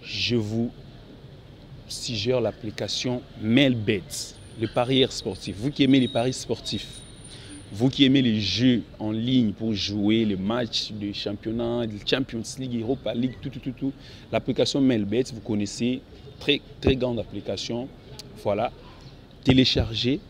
je vous suggère l'application Melbet, le parieur sportif. Vous qui aimez les paris sportifs, vous qui aimez les jeux en ligne pour jouer les matchs de championnat, de Champions League, Europa League, tout. L'application Melbet, vous connaissez, très grande application. Voilà, téléchargez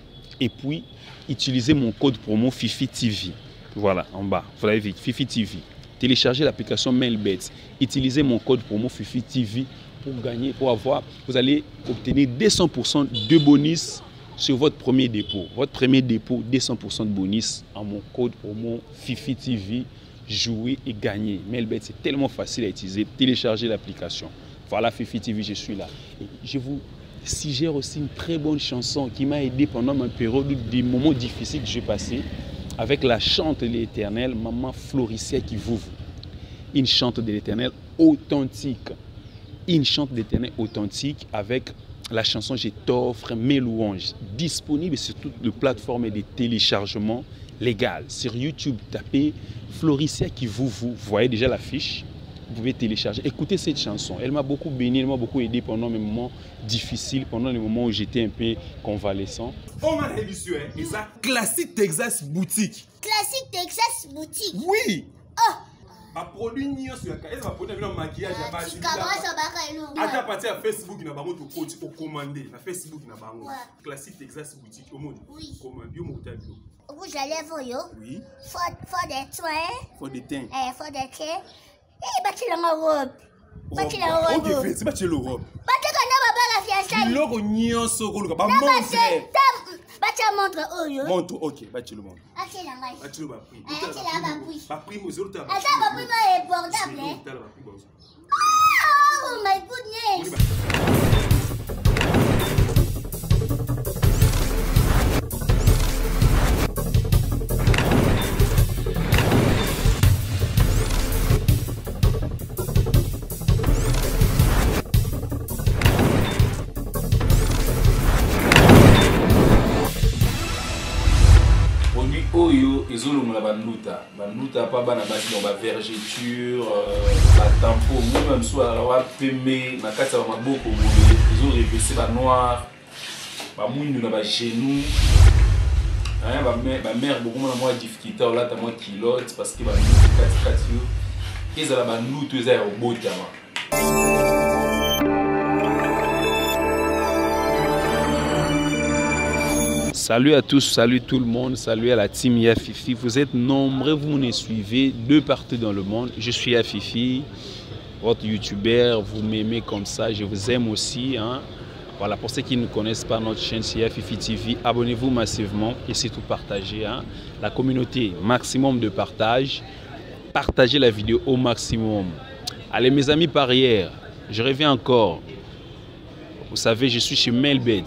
et puis utilisez mon code promo FifiTV. Voilà, en bas, vous l'avez vu, FifiTV. Téléchargez l'application Melbet, utilisez mon code promo FifiTV pour gagner, vous allez obtenir 200% de bonus sur votre premier dépôt. Votre premier dépôt, 200% de bonus en mon code promo FifiTV. Jouer et gagner. Melbet, c'est tellement facile à utiliser. Téléchargez l'application. Voilà, FifiTV, je suis là. Et je vous suggère aussi une très bonne chanson qui m'a aidé pendant ma période des moments difficiles que j'ai passés avec la chante de l'Éternel, Maman Floricia qui vous. Une chante de l'Éternel authentique. Une chante de l'Éternel authentique avec la chanson Je t'offre mes louanges, disponible sur toutes les plateformes de téléchargement légal. Sur YouTube, tapez Floricia qui vous voyez déjà l'affiche. Vous pouvez télécharger. Écoutez cette chanson. Elle m'a beaucoup béni, elle m'a beaucoup aidé pendant mes moments difficiles, pendant les moments où j'étais un peu convalescent. On a réussi, et ça, Classic Texas Boutique. Classic Texas Boutique. Oui. Oh. A produit nion sur la elle va produire un maquillage à base de à partir de Facebook na bango to coach au commander na Facebook na bango Classic Texas Boutique au monde. Oui. Commande yo mo tabio. Rouge à lèvres yo. Oui. Faut des soins. Faut des teints. Faut des teints. Eh bâti la robe. Bâti la robe. OK, c'est bâti le robe. Bâti kana baba la fiancée. Logo nion soko ba montre. Bâti montre oyo. Montre OK, bâti le montre. Bâti la ngai. Bâti le ba prix. Bâti la ba prix. Ba prix mo zero ta. Ata ba prix ma abordable. Oh my goodness. Oyo ezolongola banuta pa bana basi dans ba vergeture ba tampo même soit wa pembe na kati ya maboko boye ezo revêtir ba noir ba mwindu na ba genou ba mère beaucoup na moi difficulté là ta moi kilote parce que ba kati yo ezala ba nutu eza ya obotama. Salut à tous, salut tout le monde, salut à la team Yafifi. Vous êtes nombreux, vous me suivez de partout dans le monde. Je suis Yafifi, votre youtubeur, vous m'aimez comme ça, je vous aime aussi. Hein. Voilà, pour ceux qui ne connaissent pas notre chaîne, c'est Yafifi TV, abonnez-vous massivement et surtout partagez. Hein. La communauté, maximum de partage, partagez la vidéo au maximum. Allez mes amis parieurs, je reviens encore. Vous savez, je suis chez Melbet.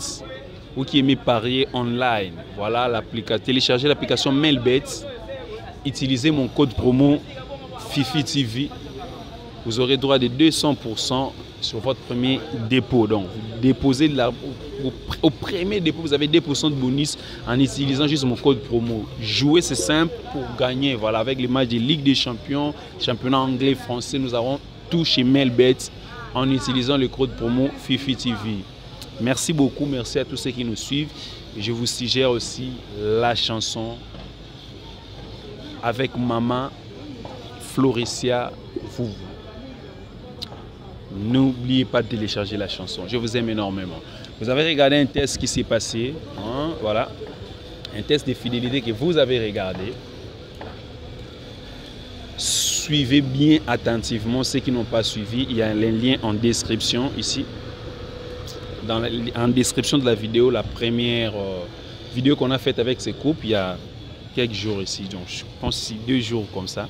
Vous qui aimez parier online, voilà, téléchargez l'application Melbet, utilisez mon code promo FifiTV, vous aurez droit de 200% sur votre premier dépôt. Donc, vous déposez au premier dépôt, vous avez 2% de bonus en utilisant juste mon code promo. Jouer, c'est simple pour gagner. Voilà, avec les matchs de Ligue des Champions, championnat anglais, français, nous avons tout chez Melbet en utilisant le code promo FifiTV. Merci beaucoup, merci à tous ceux qui nous suivent. Et je vous suggère aussi la chanson avec Maman Floricia vous. N'oubliez pas de télécharger la chanson. Je vous aime énormément. Vous avez regardé un test qui s'est passé. Hein, voilà. Un test de fidélité que vous avez regardé. Suivez bien attentivement ceux qui n'ont pas suivi. Il y a les liens en description ici. En description de la vidéo, la première vidéo qu'on a faite avec ces couples, il y a quelques jours ici, donc je pense 2 jours comme ça.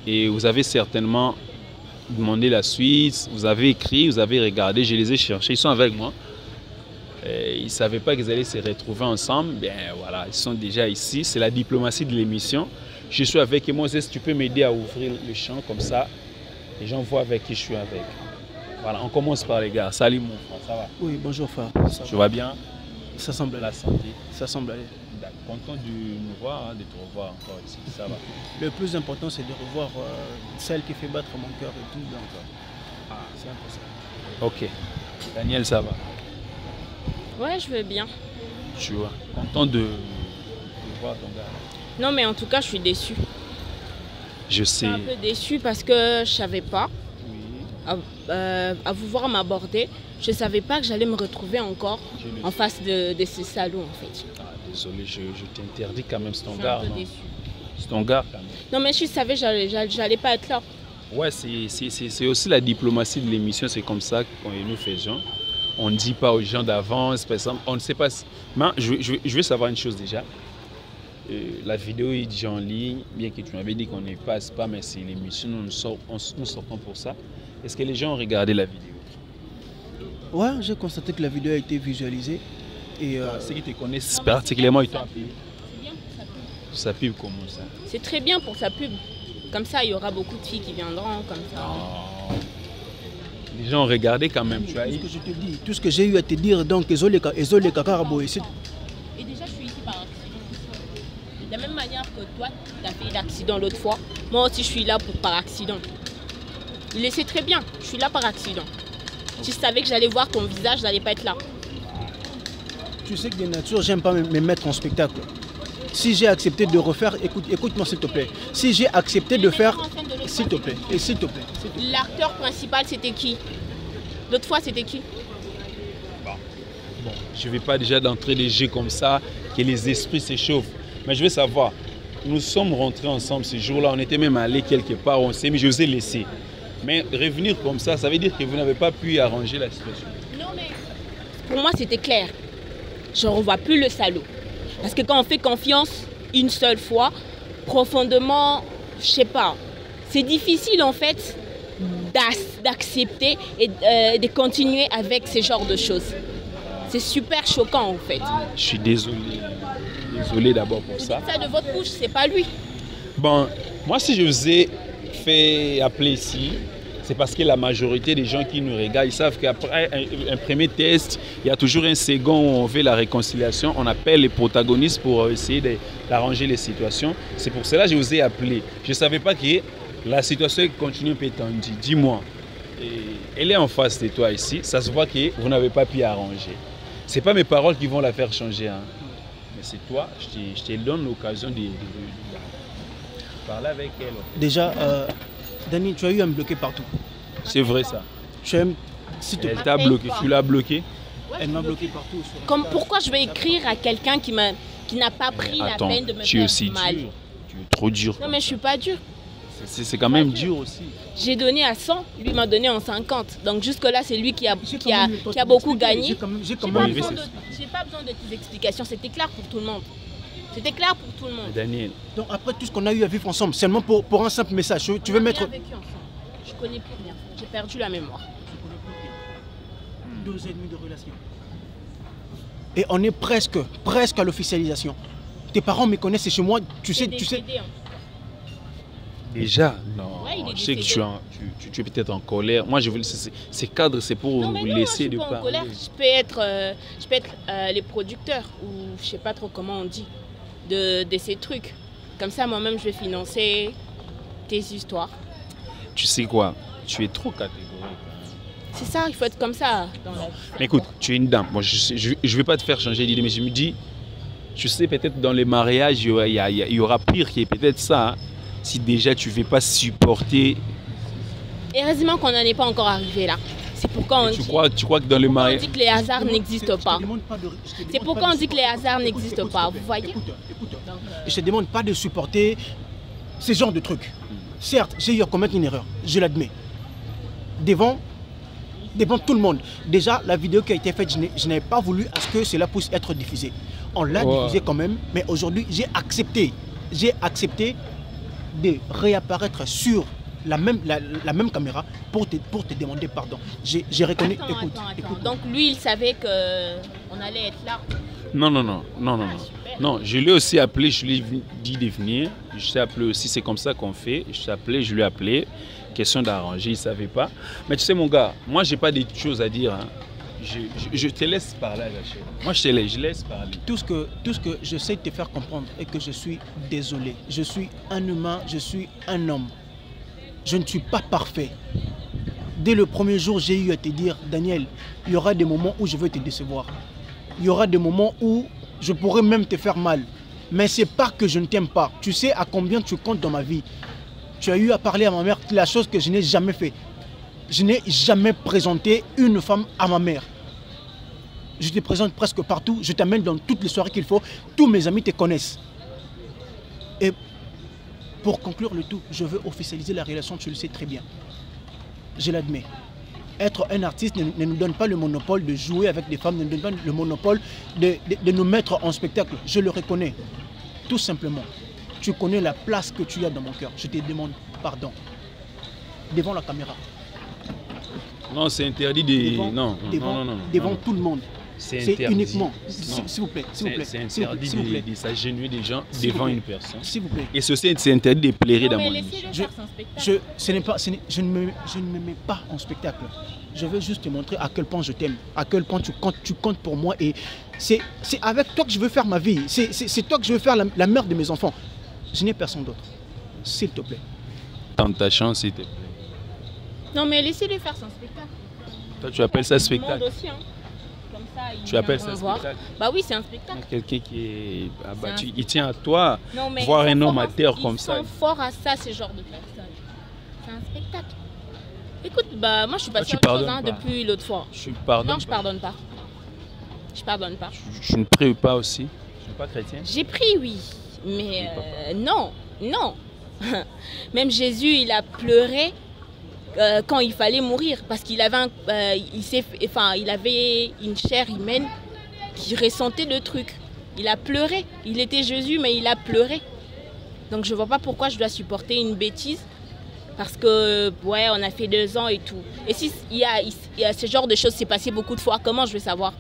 Et vous avez certainement demandé la suite, vous avez écrit, vous avez regardé, je les ai cherchés, ils sont avec moi. Et ils ne savaient pas qu'ils allaient se retrouver ensemble, bien voilà, ils sont déjà ici, c'est la diplomatie de l'émission. Je suis avec et Moses, tu peux m'aider à ouvrir le champ comme ça, les gens voient avec qui je suis avec. Voilà, on commence par les gars. Salut mon frère, ça va? Oui, bonjour frère. Tu vas bien? Ça semble aller. La santé? Ça semble aller. Content de nous voir, hein, de te revoir encore ici, ça va? Le plus important c'est de revoir celle qui fait battre mon cœur et tout. Donc, Ok. Daniel, ça va? Ouais, je vais bien. Tu vois, content de voir ton gars. Non, mais en tout cas, je suis déçue. Je sais. Je suis un peu déçue parce que je savais pas. Oui. À vous voir m'aborder, je ne savais pas que j'allais me retrouver encore en face de ces salons en fait. Ah, désolé, je t'interdis quand même, c'est ton Je suis gars. un peu déçue. C'est ton gars quand même. Non mais je savais que j'allais pas être là. Ouais, c'est aussi la diplomatie de l'émission, c'est comme ça que nous faisons. On ne dit pas aux gens d'avance, par exemple, on ne sait pas. Mais je veux savoir une chose déjà. La vidéo est déjà en ligne, bien que tu m'avais dit qu'on ne passe pas, mais c'est l'émission, nous sortons pour ça. Est-ce que les gens ont regardé la vidéo? Ouais, j'ai constaté que la vidéo a été visualisée. Et ceux qui te connaissent particulièrement, ils t'ont appelé. Sa pub, comment ça? C'est très bien pour sa pub. Comme ça, il y aura beaucoup de filles qui viendront comme ça. Oh. Les gens ont regardé quand même, tu vois. Tout ce que je te dis, tout ce que j'ai eu à te dire, donc, ils ont les cacarabos ici. Et déjà, je suis ici par accident. De la même manière que toi, tu as fait l'accident l'autre fois, moi aussi, je suis là par accident. Il le sait très bien, je suis là par accident. Si je savais que j'allais voir ton visage, je n'allais pas être là. Tu sais que de nature, j'aime pas me mettre en spectacle. Si j'ai accepté de refaire, écoute-moi s'il te plaît. Si j'ai accepté de faire, s'il te plaît, et s'il te plaît. L'acteur principal, c'était qui? L'autre fois, c'était qui? Bon, je ne vais pas déjà d'entrer des jeux comme ça, que les esprits s'échauffent. Mais je veux savoir, nous sommes rentrés ensemble ce jour-là, on était même allés quelque part, on s'est mis, je vous ai laissé. Mais revenir comme ça veut dire que vous n'avez pas pu arranger la situation. Non, mais pour moi, c'était clair. Je ne revois plus le salaud. Parce que quand on fait confiance une seule fois, profondément, je sais pas, c'est difficile en fait d'accepter et de continuer avec ce genre de choses. C'est super choquant en fait. Je suis désolé. Désolé d'abord pour ça. Ça de votre bouche, c'est pas lui. Bon, moi si je vous ai fait appeler ici, c'est parce que la majorité des gens qui nous regardent, ils savent qu'après un premier test, il y a toujours un second où on fait la réconciliation. On appelle les protagonistes pour essayer d'arranger les situations. C'est pour cela que je vous ai appelé. Je ne savais pas que la situation continue un peu tendue. Dis-moi, elle est en face de toi ici. Ça se voit que vous n'avez pas pu arranger. Ce n'est pas mes paroles qui vont la faire changer. Hein. Mais c'est toi, je te donne l'occasion de parler avec elle. Déjà, Dani, tu as eu à me bloquer partout. C'est vrai ça. Tu aimes, si Elle t'a bloqué, tu l'as bloqué. Elle m'a bloqué partout. Comme pourquoi je vais écrire à quelqu'un qui n'a pas pris la peine de me tu es faire aussi mal. dur. Tu es trop dur. Non mais je suis pas dur. C'est quand même dur aussi. J'ai donné à 100, lui m'a donné en 50. Donc jusque là c'est lui qui a beaucoup gagné. J'ai pas besoin de tes explications, c'était clair pour tout le monde. C'était clair pour tout le monde. Daniel. Donc après tout ce qu'on a eu à vivre ensemble, seulement pour un simple message, tu veux mettre... vécu ensemble. Je connais plus rien. J'ai perdu la mémoire. 2 ans et demi de relation. Et on est presque à l'officialisation. Tes parents me connaissent chez moi, tu sais. Déjà, non. Ouais, je sais que tu es peut-être en colère. Moi, je veux ces cadres, c'est pour vous laisser de parler. En colère. Je peux être les producteurs ou je sais pas trop comment on dit de ces trucs. Comme ça, moi-même, je vais financer tes histoires. Tu sais quoi? Tu es trop catégorique. C'est ça, il faut être comme ça dans la vie. Mais écoute, tu es une dame. Moi, je ne vais pas te faire changer d'idée, mais je me dis, tu sais, peut-être dans les mariages, il y aura pire qui est peut-être ça. Hein, si déjà tu ne veux pas supporter. Heureusement qu'on n'en est pas encore arrivé là. C'est pourquoi tu crois que dans les mariages. On dit que les hasards n'existent pas. C'est pourquoi on dit que les hasards n'existent pas. Vous voyez? Écoute. Je ne te demande pas de supporter ce genre de trucs. Certes, j'ai eu à commettre une erreur, je l'admets. Devant tout le monde. Déjà, la vidéo qui a été faite, je n'avais pas voulu à ce que cela puisse être diffusé. On l'a diffusé quand même, mais aujourd'hui, j'ai accepté de réapparaître sur la même caméra pour te demander pardon. J'ai reconnu. Écoute. Donc lui, il savait qu'on allait être là. Non, je l'ai aussi appelé, je lui ai dit de venir. Je t'ai appelé aussi, c'est comme ça qu'on fait. Je lui ai appelé. Question d'arranger, il ne savait pas. Mais tu sais, mon gars, moi, je n'ai pas de choses à dire. Hein. Je te laisse parler, Rachel. Moi, je laisse parler. Tout ce que j'essaie de te faire comprendre est que je suis désolé. Je suis un humain, je suis un homme. Je ne suis pas parfait. Dès le premier jour, j'ai eu à te dire, Daniel, il y aura des moments où je vais te décevoir. Il y aura des moments où je pourrais même te faire mal. Mais c'est pas que je ne t'aime pas. Tu sais à combien tu comptes dans ma vie. Tu as eu à parler à ma mère, la chose que je n'ai jamais fait. Je n'ai jamais présenté une femme à ma mère. Je te présente presque partout. Je t'amène dans toutes les soirées qu'il faut. Tous mes amis te connaissent. Et pour conclure le tout, je veux officialiser la relation, tu le sais très bien. Je l'admets. Être un artiste ne nous donne pas le monopole de jouer avec des femmes, ne nous donne pas le monopole de nous mettre en spectacle. Je le reconnais. Tout simplement. Tu connais la place que tu as dans mon cœur. Je te demande pardon. Devant la caméra. Non, c'est interdit de... non, devant tout le monde. C'est uniquement... S'il vous plaît. C'est interdit de s'agenouiller des gens devant une personne. S'il vous plaît. Et ceci, c'est interdit de plairer dans mon je ne me mets pas en spectacle. Je veux juste te montrer à quel point je t'aime, à quel point tu comptes pour moi. Et c'est avec toi que je veux faire ma vie. C'est toi que je veux faire la mère de mes enfants. Je n'ai personne d'autre. S'il te plaît. Tente ta chance, s'il te plaît. Non, mais laissez-le faire son spectacle. Toi, tu appelles ça spectacle aussi, hein. Comme ça, tu appelles ça spectacle? Bah oui, c'est un spectacle. Quelqu'un qui est abattu, il tient à toi. Non, mais voir un homme à terre comme ça. Ils sont forts à ça, ce genre de personnes. C'est un spectacle. Écoute, bah moi je suis passée à autre chose hein, depuis l'autre fois. Non, je pardonne pas. Je pardonne pas. Je ne prie pas aussi. Je ne suis pas chrétien. J'ai prié, oui. Mais non. Même Jésus, il a pleuré quand il fallait mourir. Parce qu'il avait, il avait une chair humaine qui ressentait le truc. Il a pleuré. Il était Jésus, mais il a pleuré. Donc je ne vois pas pourquoi je dois supporter une bêtise. Parce que, ouais, on a fait 2 ans et tout. Et si il y a ce genre de choses s'est passé beaucoup de fois, comment je vais savoir?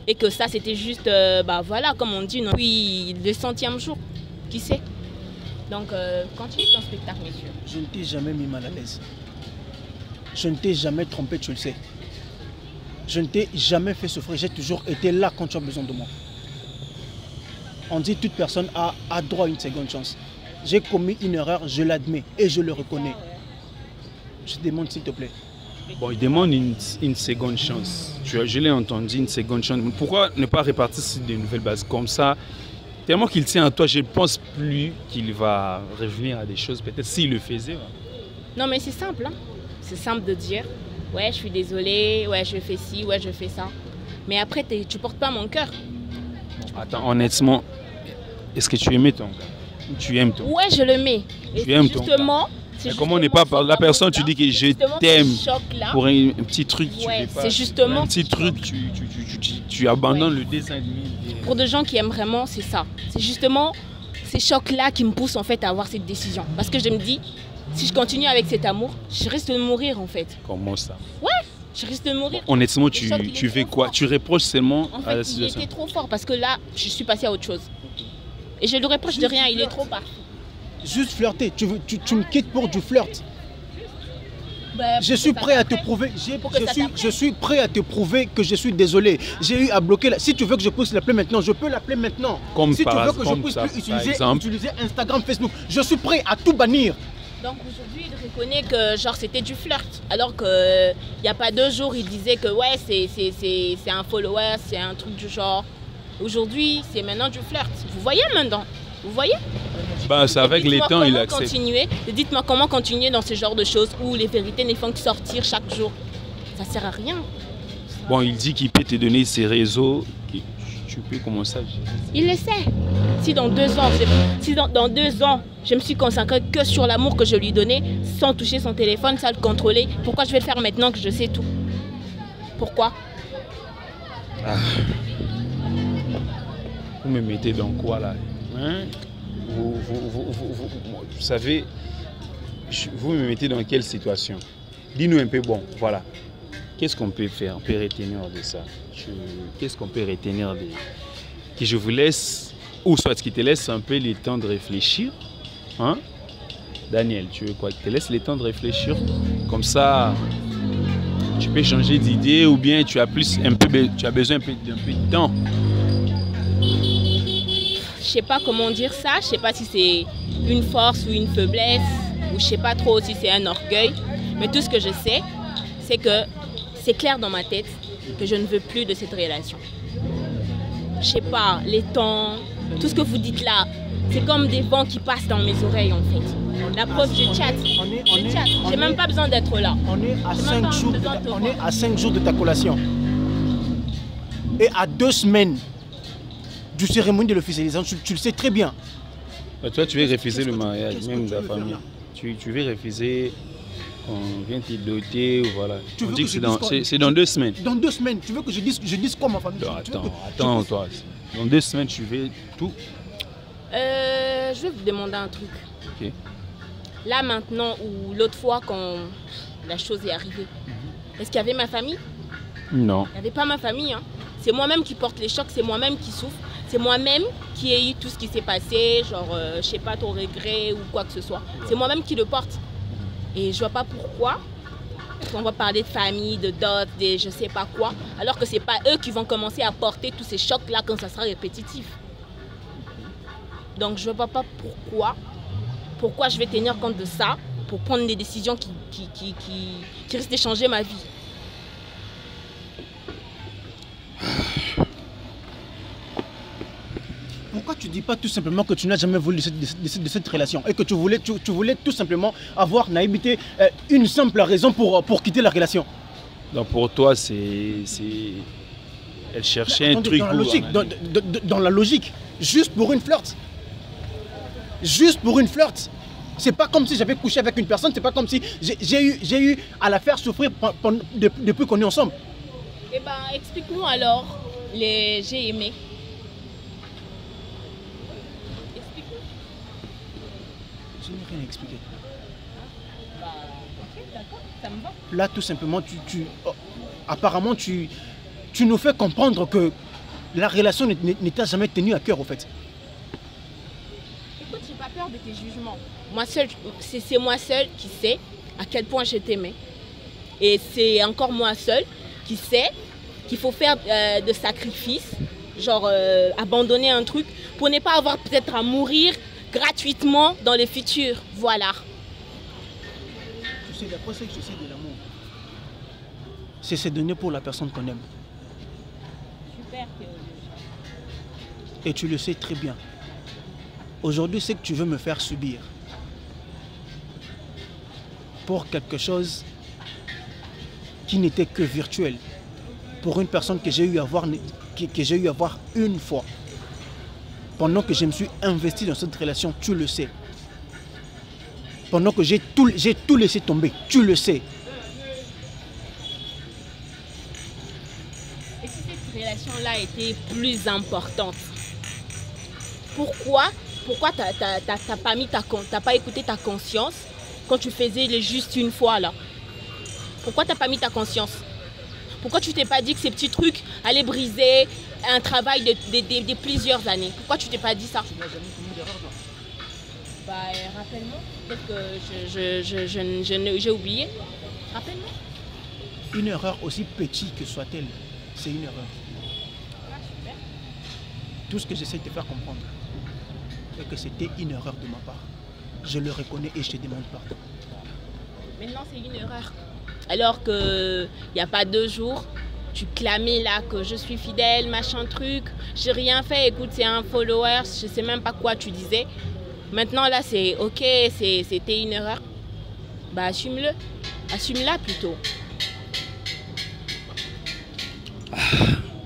Et que ça, c'était juste, bah voilà, comme on dit, non. Puis le 100e jour, qui sait? Donc, continue ton spectacle, messieurs. Je ne t'ai jamais mis mal à l'aise. Je ne t'ai jamais trompé, tu le sais. Je ne t'ai jamais fait souffrir. J'ai toujours été là quand tu as besoin de moi. On dit toute personne a droit à une seconde chance. J'ai commis une erreur, je l'admets et je le reconnais. Je te demande s'il te plaît. Bon, il demande une seconde chance. Je l'ai entendu, une seconde chance. Pourquoi ne pas répartir sur de nouvelles bases comme ça? Tellement qu'il tient à toi, je ne pense plus qu'il va revenir à des choses. Peut-être s'il le faisait. Non, mais c'est simple. Hein? C'est simple de dire, ouais, je suis désolée, ouais, je fais ci, ouais, je fais ça. Mais après, tu ne portes pas mon cœur. Attends, honnêtement, est-ce que tu aimais ton gars? Tu aimes ton gars? Ouais, je le mets. Tu aimes ton gars? Mais comment on n'est pas par la personne, tu dis que je t'aime pour un petit truc, ouais, c'est justement un petit truc, tu abandonnes le dessin animé. Pour des gens qui aiment vraiment, c'est ça. C'est justement ces chocs-là qui me poussent en fait à avoir cette décision. Parce que je me dis, si je continue avec cet amour, je risque de mourir en fait. Comment ça? Ouais, je risque de mourir. Bon, honnêtement, tu fais quoi? Tu reproches seulement à la situation? Il était trop fort parce que là, je suis passée à autre chose. Et je ne lui reproche de rien, il est trop parfait. Juste flirter, tu me quittes pour du flirt. Je suis prêt à te prouver, je suis prêt à te prouver que je suis désolé. J'ai eu à bloquer, si tu veux que je puisse l'appeler maintenant, je peux l'appeler maintenant. Si tu veux que je puisse plus utiliser Instagram, Facebook, je suis prêt à tout bannir. Donc aujourd'hui, il reconnaît que genre c'était du flirt. Alors qu'il n'y a pas 2 jours, il disait que ouais, c'est un follower, c'est un truc du genre. Aujourd'hui, c'est maintenant du flirt. Vous voyez maintenant? Vous voyez? Bah, c'est avec les temps, il accepte. Dites-moi comment continuer dans ce genre de choses où les vérités ne font que sortir chaque jour. Ça sert à rien. Bon, il dit qu'il peut te donner ses réseaux. Tu peux commencer à... Il le sait. Si dans 2 ans, dans 2 ans, je me suis consacrée que sur l'amour que je lui donnais, sans toucher son téléphone, sans le contrôler, pourquoi je vais le faire maintenant que je sais tout? Pourquoi? Vous me mettez dans quoi là, hein? Vous savez, vous me mettez dans quelle situation? Dis-nous un peu, bon, voilà. Qu'est-ce qu'on peut faire? On peut retenir de ça. Qu'est-ce qu'on peut retenir de... Que je vous laisse, ou soit qu'il te laisse un peu le temps de réfléchir. Hein? Daniel, tu veux quoi? Qu'il te laisse le temps de réfléchir. Comme ça, tu peux changer d'idée ou bien tu as besoin un peu de temps. Je sais pas comment dire ça, je sais pas si c'est une force ou une faiblesse, ou je sais pas trop si c'est un orgueil, mais tout ce que je sais, c'est que c'est clair dans ma tête que je ne veux plus de cette relation. Je sais pas, les temps, tout ce que vous dites là, c'est comme des vents qui passent dans mes oreilles en fait. La preuve, je chatte. J'ai même pas besoin d'être là. On est à 5 jours de ta collation. Et à 2 semaines du cérémonie de l'officialisation, tu le sais très bien. Toi, tu veux refuser le mariage, même de la famille. Tu veux refuser qu'on vienne te doter, voilà. On dit que c'est dans 2 semaines. Dans 2 semaines, tu veux que je dise quoi ma famille? Attends, toi. Dans 2 semaines, tu veux tout. Je vais vous demander un truc. Ok. Là maintenant ou l'autre fois quand la chose est arrivée, est-ce qu'il y avait ma famille? Non. Il n'y avait pas ma famille. Hein. C'est moi-même qui porte les chocs, c'est moi-même qui souffre. C'est moi-même qui ai eu tout ce qui s'est passé, genre, je sais pas, ton regret ou quoi que ce soit. C'est moi-même qui le porte. Et je vois pas pourquoi on va parler de famille, de dot, de je sais pas quoi, alors que c'est pas eux qui vont commencer à porter tous ces chocs-là quand ça sera répétitif. Donc je vois pas pourquoi je vais tenir compte de ça pour prendre des décisions qui risquent de changer ma vie. Pourquoi tu ne dis pas tout simplement que tu n'as jamais voulu de cette relation et que tu voulais tout simplement avoir naïveté, une simple raison pour quitter la relation? Donc pour toi, elle cherchait un truc dans la logique, juste pour une flirt. Juste pour une flirt. C'est pas comme si j'avais couché avec une personne, c'est pas comme si j'ai eu à la faire souffrir depuis qu'on est ensemble. Eh ben, explique-nous alors les j'ai aimé. Je n'ai rien expliqué. Ok, d'accord, ça me va. Là, tout simplement, apparemment, tu nous fais comprendre que la relation ne t'a jamais tenu à cœur, au fait. Écoute, j'ai pas peur de tes jugements. Moi seule, c'est moi seule qui sais à quel point je t'aimais. Et c'est encore moi seule qui sais qu'il faut faire de sacrifices, genre abandonner un truc pour ne pas avoir peut-être à mourir gratuitement dans le futur. Voilà. Tu sais, d'après ce que je sais de l'amour, c'est se donner pour la personne qu'on aime. Super. Et tu le sais très bien. Aujourd'hui, c'est que tu veux me faire subir pour quelque chose qui n'était que virtuel. Pour une personne que j'ai eu à voir, une fois. Pendant que je me suis investi dans cette relation, tu le sais. Pendant que j'ai tout laissé tomber, tu le sais. Et si cette relation-là était plus importante, pourquoi t'as pas écouté ta conscience quand tu faisais le juste une fois là? Pourquoi t'as pas mis ta conscience? Pourquoi tu t'es pas dit que ces petits trucs allaient briser un travail de plusieurs années? Pourquoi tu t'es pas dit ça? Tu n'as jamais commis d'erreur, toi? Bah, rappelle-moi. Peut-être que j'ai oublié. Rappelle-moi. Une erreur aussi petite que soit-elle, c'est une erreur. Ah, super. Tout ce que j'essaie de te faire comprendre est que c'était une erreur de ma part. Je le reconnais et je te demande pardon. Maintenant, c'est une erreur. Alors qu'il n'y a pas 2 jours, tu clamais là que je suis fidèle, machin truc. J'ai rien fait, écoute, c'est un follower, je sais même pas quoi tu disais. Maintenant là, c'est ok, c'était une erreur. Bah assume-le. Assume-la plutôt.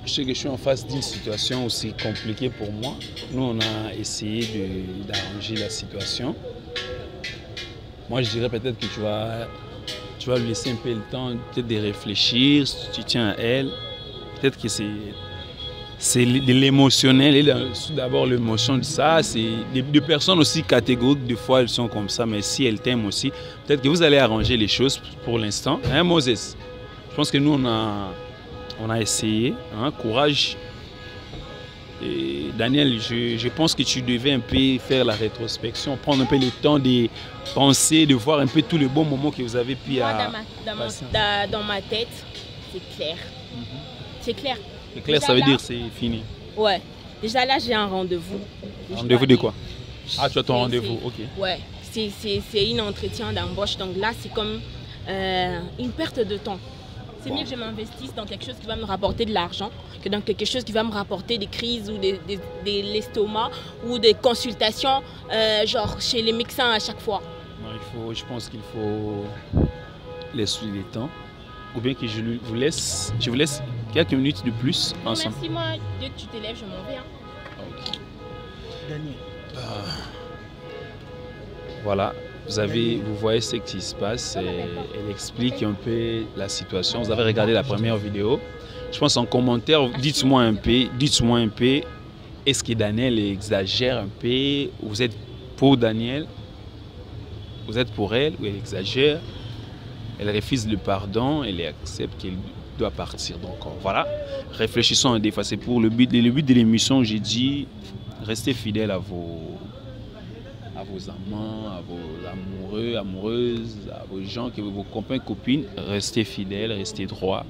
Je sais que je suis en face d'une situation aussi compliquée pour moi. Nous, on a essayé d'arranger la situation. Moi, je dirais peut-être que tu vas lui laisser un peu le temps peut-être de réfléchir, si tu tiens à elle. Peut-être que c'est de l'émotionnel. Et d'abord, l'émotion de ça, c'est des personnes aussi catégoriques. Des fois, elles sont comme ça, mais si elles t'aiment aussi, peut-être que vous allez arranger les choses pour l'instant. Hein, Moses? Je pense que nous, on a essayé. Hein, courage. Et Daniel, je pense que tu devais un peu faire la rétrospection, prendre un peu le temps de penser, de voir un peu tous les bons moments que vous avez pu dans ma tête, c'est clair. C'est clair. C'est clair, ça veut dire c'est fini. Ouais. Déjà là, j'ai un rendez-vous. Rendez-vous de quoi? Ah, tu as ton rendez-vous, ok. Ouais. C'est un entretien d'embauche. Donc là, c'est comme une perte de temps. C'est mieux que je m'investisse dans quelque chose qui va me rapporter de l'argent que dans quelque chose qui va me rapporter des crises ou de l'estomac ou des consultations genre chez les médecins à chaque fois. Non, je pense qu'il faut laisser le temps. Ou bien que je vous laisse quelques minutes de plus ensemble. Merci, moi, dès que tu t'élèves, je m'en vais. Okay. Daniel. Voilà. Vous voyez ce qui se passe, elle explique un peu la situation. Vous avez regardé la première vidéo. Je pense en commentaire, dites-moi un peu, est-ce que Daniel exagère un peu? Vous êtes pour Daniel? Vous êtes pour elle ou elle exagère? Elle refuse le pardon, elle accepte qu'elle doit partir. Donc voilà, réfléchissons à des fois. C'est pour le but de l'émission, j'ai dit, restez fidèles à vos amants, à vos amoureux, amoureuses, à vos gens, vos copains, copines, restez fidèles, restez droits.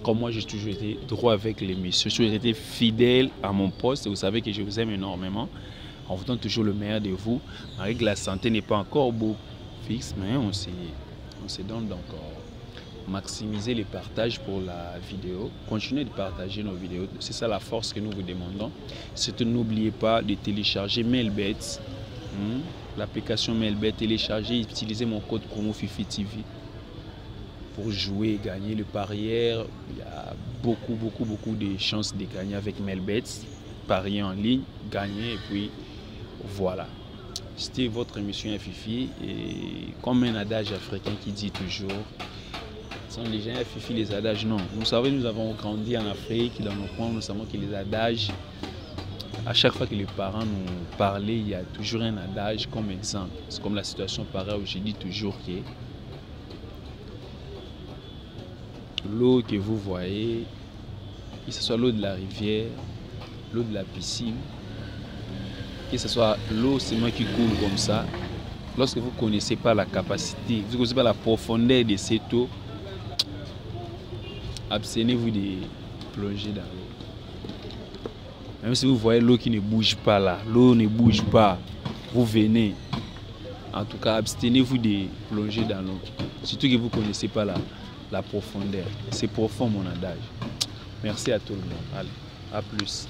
Comme moi, j'ai toujours été droit avec l'émission, j'ai toujours été fidèle à mon poste. Vous savez que je vous aime énormément. On vous donne toujours le meilleur de vous. Malgré que la santé n'est pas encore beau fixe, mais on se donne donc maximiser les partages pour la vidéo. Continuez de partager nos vidéos. C'est ça la force que nous vous demandons. Surtout n'oubliez pas de télécharger Mailbet. L'application Mailbet, téléchargez, utilisez mon code promo Fifi TV pour jouer et gagner le parieur. Il y a beaucoup de chances de gagner avec Mailbet. Parier en ligne, gagner et puis voilà. C'était votre émission Fifi et comme un adage africain qui dit toujours, ce sont les gens Fifi les adages, non. Vous savez, nous avons grandi en Afrique, dans nos coins, nous savons que les adages, à chaque fois que les parents nous parlaient, il y a toujours un adage comme exemple. C'est comme la situation pareille où je dis toujours que l'eau que vous voyez, que ce soit l'eau de la rivière, l'eau de la piscine, que ce soit l'eau seulement qui coule comme ça, lorsque vous ne connaissez pas la capacité, vous ne connaissez pas la profondeur de cette eau, abstenez-vous de plonger dans l'eau. Même si vous voyez l'eau qui ne bouge pas là, l'eau ne bouge pas, vous venez. En tout cas, abstenez-vous de plonger dans l'eau. Surtout que vous ne connaissez pas la profondeur. C'est profond mon adage. Merci à tout le monde. Allez, à plus.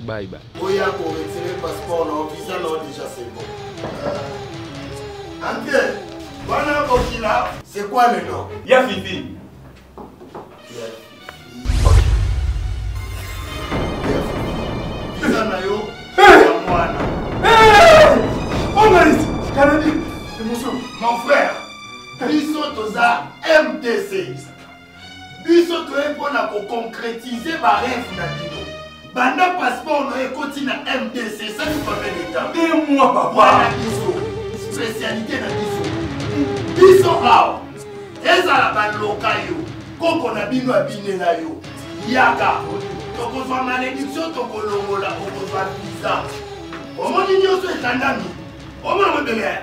Bye bye. Oya pour retirer le passeport, non, visa, non, déjà c'est bon. André, voilà Bokila, c'est quoi le nom? Ya Fifi. Visa nayo, mwana. Oh Maris, Canadi, émotion. Mon frère, biso toza MDC. Biso toye pona ko concrétiser ba rêve na bino. Banda passeport no ekoti na MDC, ça nous permet d'état. Et moi papa. Voilà biso, spécialité na biso. Biso awa, ezala baloka yo, koko na bino abinela yo. Yaka, tokozwa malédiction tokolongola, tokozwa visa. Omoni nyonso etandami, omona mobele.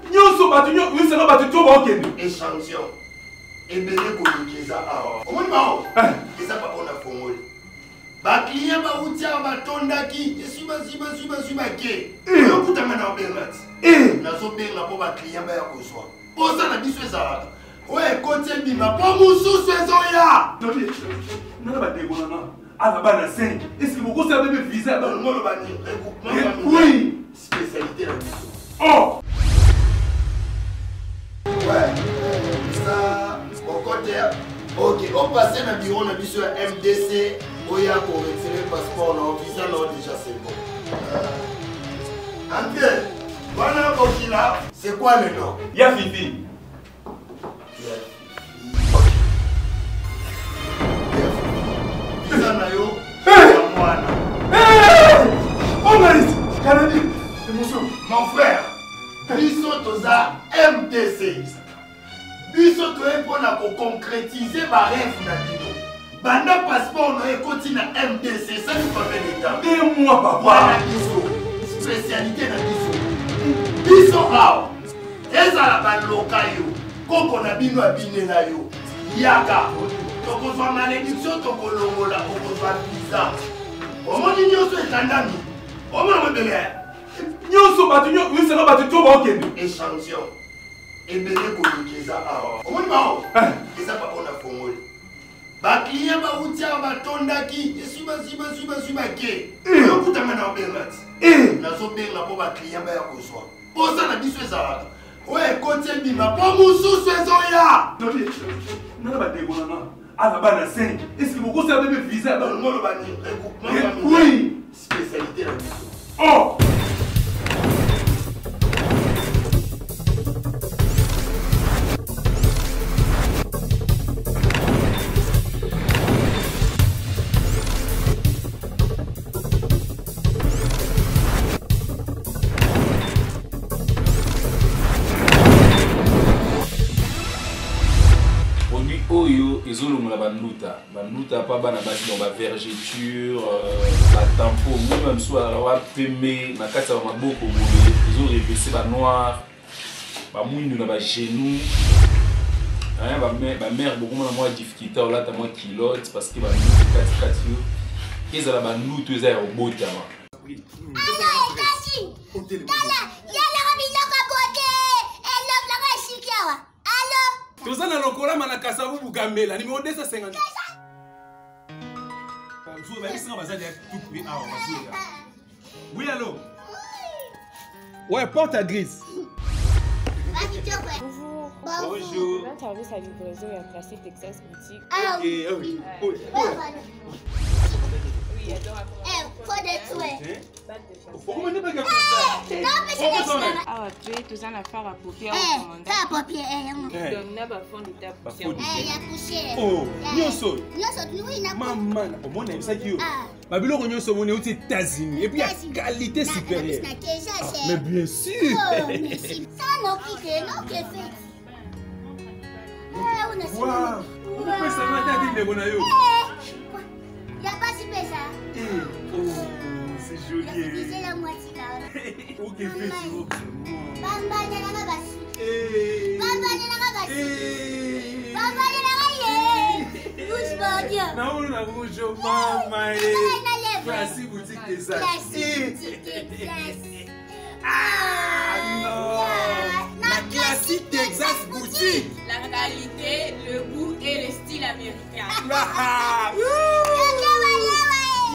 Nyonso batu nyo, wiselo batu to ba okende. Échantillon. Ebele kolekeza awa. Omoni bao, eza pa pona fongoli. Ba client ba utia ba tondaki, suba ke. Yo kutanga na obengati. Nazo benga po ba client ba ya kozwa. Poza na biso ezalaka. Ouais, côté bima, pas moussou ya. Non, ba dégona. Ah ba na 5. Est-ce que vous savez me visa dans le monde bani? Oui, spécialité la biso. Oh. Ouais. Ça au côté. OK, on passe dans le bureau na biso ya MDC. Oya pour retirer le passeport, non, visa, non, déjà c'est bon. André, voilà Bokila, c'est quoi le nom? Ya Fifi. Visa nayo, mwana. Oh Maris, Canadi, émotion. Mon frère, biso toza MDC. Biso toye pona ko concrétiser ba rêve na bino. Banda passeport no ekoti na MDC, ça nous permet d'état. Et moi papa. Voilà biso, spécialité na biso. Biso awa, ezala baloka yo, koko na bino abinela yo. Yaka, tokozwa malédiction tokolongola, tokozwa visa. Omoni nyonso etandami, omona mobele. Nyonso batu nyo, wiselo batu to ba okende. Échantillon. ebele kolekeza awa omoni bao eza babona fongoli bakliyen bautia batondaki esui bake okutanga na obenga ti nazobenga mpo bakliyen baya kozwa poza na biso ezalaka oyo ekoti ebima mpo mosusu ezoya nana badekonanga ala bana 5 eske bokosala bebe visa ngolo bani oui spécialité na biso oh oyo ezolongola banduta pa bana basi dans ba vergeture ba tampo moi même soit wa pembe na kati ya maboko boye ezorevese ba noir ba mwindu na ba genou hein ba mère beaucoup na moi difficulté ou là ta moi kilote parce que ba kati yo ezala ba ndutu eza ya obotama tozana lokola manakasa bubu gambela numéro 250 bonjour babisinga bazali ya tout prix awa bazouya oui allô ouais porte à grise Bonjour. Bonjour. Là, service à livraison et à classer Texas Boutique. Ah oui. oui. Oui, elle doit Faut des souhaits. Pourquoi ne pas faire ça? Non, mais c'est des souhaits. Ah, après, tout ça, la faire à paupières. Ça a papier. Donc, n'a pas fond de ta poussière. Il y a poussière. Oh, nyonso. Nyonso, il n'a pas. Maman, au moins, ça qui est. Babylone, nyonso, on est aux États-Unis. Et puis, il y a qualité supérieure. Mais bien sûr. Oh, merci. Ça, non, quittez, non, qui est fait. On a ça. Waouh. On peut ça, on a dit, mais on a eu. Il n'y a pas si peu ça. Oh, c'est joli. C'est la moitié là. Ok, fais tout. Bamba, il y a la basse. Eh. Bamba, il y a la basse. Eh. Bamba, il y a la basse. Bouge, mon Dieu. Non, on a rouge, maman. Classique boutique des ça. Classique Texas. Ah non. La classique Texas boutique. La qualité, le goût et le style américain. Ah.